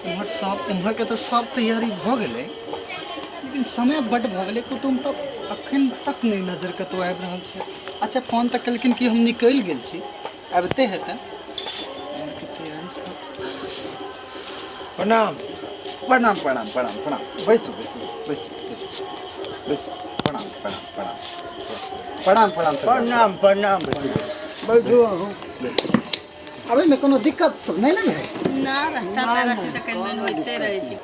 इम्हर सब इम्हर के तो सब तैयारी भ गेलै, लेकिन समय बड भ गेलै। कुटुम तक अखन तक नहीं नजर कतौ आबि रहल छै। अच्छा फोन तक केलखिन कि हम निकलि गेल छी, आबिते हेतै। तैयारी सब। प्रणाम प्रणाम प्रणाम प्रणाम प्रणाम। बैसू बैसू बैसू बैसू बैसू। प्रणाम प्रणाम प्रणाम प्रणाम प्रणाम सरकार। प्रणाम प्रणाम बैसू बैसू बैठू बैसू। अबे में कोनो दिक्कत सब नहीं ना है? ना रास्ता पेरा छै त कहीं होइते रहे छै।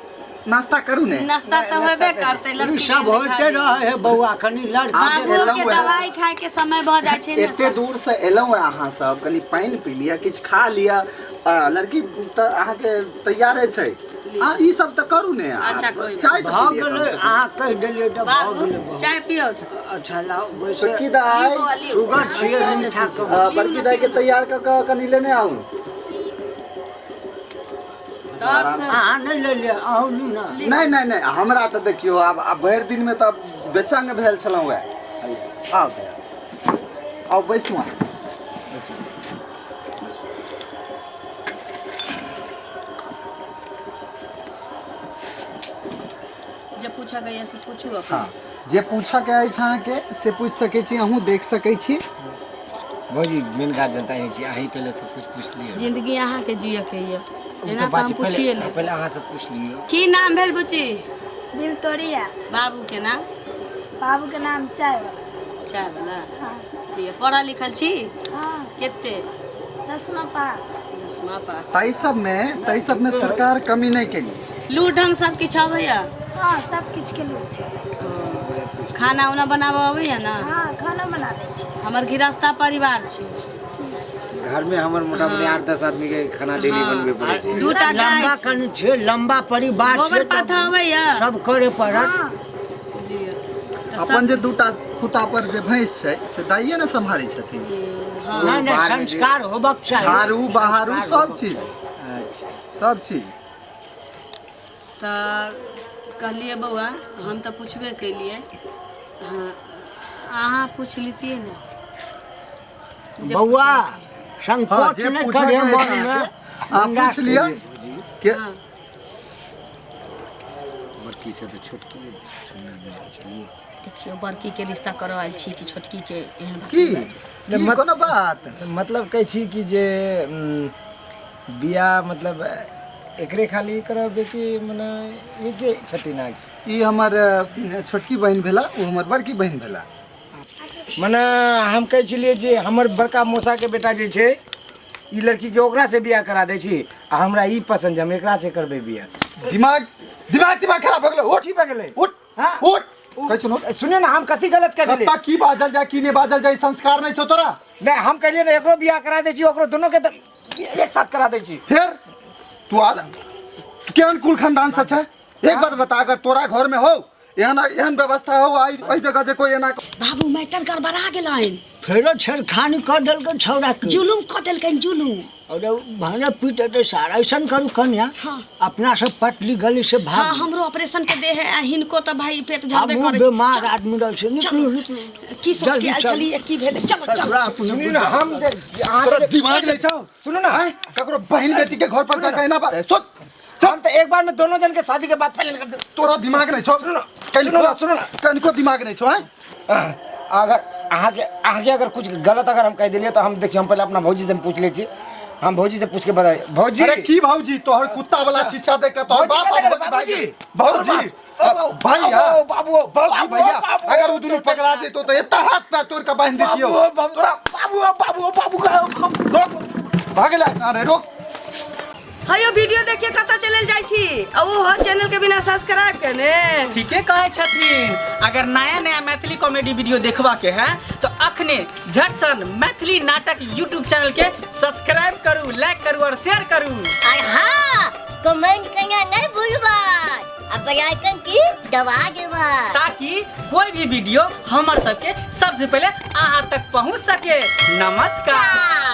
नाश्ता करू ने। नाश्ता तो होबे करते, लड़की सब होते रहे है बउआ, खनी लड़की बाबू के दवाई खाए के समय भ जाय छै ने। एते दूर से एलौं अहाँ सब, कनी पानी पी लिया, किछ खा लिया। लड़की त अहाँ के तैयारे छै। आ ई सब त करू ने। अच्छा, कोई चाय त भाग पी लिया कम गेलै, से कम। अहाँ कहि देलियै तऽ भाग बाबू गेलै। चाय पियो। अच्छा लाओ वैसे छोटकी दाई, शुगर छियै मीठा सब। बड़की दाई के तैयार क के कनी लेने आऊ। अहाँ नहीं ले लिया आहू ना। नहीं नहीं नहीं, हमरा त देखियो अब भरि दिन में त बेचंग भेल छलौं है। आउ आउ बैसू अहाँ। जे पूछा गया से पूछू अपन। हाँ, जे पूछऽ के अछि अहाँके से पूछ सकै छी, अहूँ देख सकै छी। भौजी मेन गार्जियन ताही छी, अहीं पहले सब कुछ पूछ लियो। जिंदगी अहाँ के जिए के ये, एना बात हम पूछिए ले। पहले अहाँ से पूछ लियो। की नाम भेल बुच्ची? विक्टोरिया। बाबू के नाम? बाबू के नाम चाय। चाय वाला। हाँ। ये पढ़ा लिखल छी? हाँ। केते? 10वां पास। 10वां पास। तई सब में सरकार कमी नहीं केली। लू ढंग सब किछ आबैया? हाँ, सब किछ के लोग छै। खाना उना बनाबऽ आबैया ना? हाँ, खाना बना लै छी। हमर गृहस्था परिवार छै। घर में हमर मोटामोटी 8-10 आदमी के खाना डेली बनबे पड़े छै। दू टा लंबा गाय छै। कनी छै, लंबा परिवार छै गोबर तऽ पाथा आबैया? सब करे पड़त। हाँ। अपन जे दूटा खुटा पर जे भैंस छै से दाइये ने संभारै छथिन। नहीं नहीं, संस्कार होबक चाहिए। झाड़ू बहारू सब चीज। अच्छा सब चीज। तऽ कहलिए बउआ हम तऽ पूछबे केलिए। हाँ, अहाँ पूछ लीतिए ने। बउआ हाँ, संकोच जे नहीं पूछऽ करे के मन अछि में। अहाँके, आप पूछ लिया। के हाँ, बड़की से तो छोटकी सुनना मिल चलिए। देखियो बड़की के रिश्ता करऽ आयल छी कि छोटकी के एहन बात की नहि छै। की कोनो बात? मतलब कहै छी कि जे बिया मतलब एकरे खाली करबे कि मने एके छथिन आ ई हमर छोटकी बहन भेला, ओ हमर बड़की बहन भेला। मने हम कहै छलिए जे हमर बड़का मौसा के बेटा जे छै ई लड़की के ओकरा से बियाह करा दै छी आ हमरा ई पसंद हम एकरा से करबे बियाह। दिमाग दिमाग दिमाग खराब भ गेलै। उठ की भऽ गेलै? उठ हाँ? उठ। कहै सुनो, सुनिए ना, हम कथी गलत कह देलिए? कत्ता की बाजल जाय की नहीं बाजल जाय, संस्कार नहीं छौ तोरा। नहीं हम कहलिए ना एकरो बियाह करा दै छी, ओकरो दोनों के एक साथ करा दै छी। फिर तू केहन कुल खानदान से छै? एक बात बता, अगर तोरा घर में हो एहन व्यवस्था हो आई जगह जे कोई एना बाबू मैटर गड़बड़ा गेलैन। फेरो छेड़खानी कर देलकै छौड़ा के। जुलुम कऽ देलकैन जुलुम। अरे भाने पीटे तो सारा ऐसन करू कन्या। हाँ। अपना सब पटली गली से भाग। हाँ, हमरो ऑपरेशन के देह है, हिनको तो भाई पेट झड़बे हमहूँ करे। बीमार आदमी रह से निकलू निकलू। की सोच के जल्दी आयल चल। छलिए, की भेल? चलो चलो। सुनिए ना, हम तोरा दिमाग नहीं छौ? सुनो ना, ककरो बहन बेटी के घर पर जाके एना बात सोच। हम तो एक बार में दोनों जन के शादी के बाद फाइनल कर दे। तोरा दिमाग नहीं छौ? कनिको दिमाग नहीं छौ? अगर आगे अगर कुछ गलत अगर हम कह दिलिए तो हम देखिए, हम पहले अपना भौजी से पूछ ले छी। हम भौजी से पूछ के बताए। भौजी अरे की भौजी, तोहर कुत्ता वाला शिक्षा देख के तोहर बाप भौजी भौजी भैया बाबू बाबू भैया, अगर वो दोनों पकड़ा जेतो तो इतना हाथ पैर तोड़ के बांध देतियो। तोरा बाबू रोक, भागला। अरे रोक। हयो वीडियो देखिए कतऽ चलल जाइ छी, अब वो चैनल के बिना सब्सक्राइब करने। ठीके कहे छथिन। अगर नया नया मैथिली कॉमेडी वीडियो देखबा के है तो अखने झट सन मैथिली नाटक यूट्यूब चैनल के सब्सक्राइब करू, लाइक करू और शेयर करू। और हाँ, कमेंट करना नहीं भूलबा और बेल आइकन की दबा देबा, ताकि कोई भी वीडियो हमार सबके सबसे पहले अहाँ तक पहुँच सके। नमस्कार।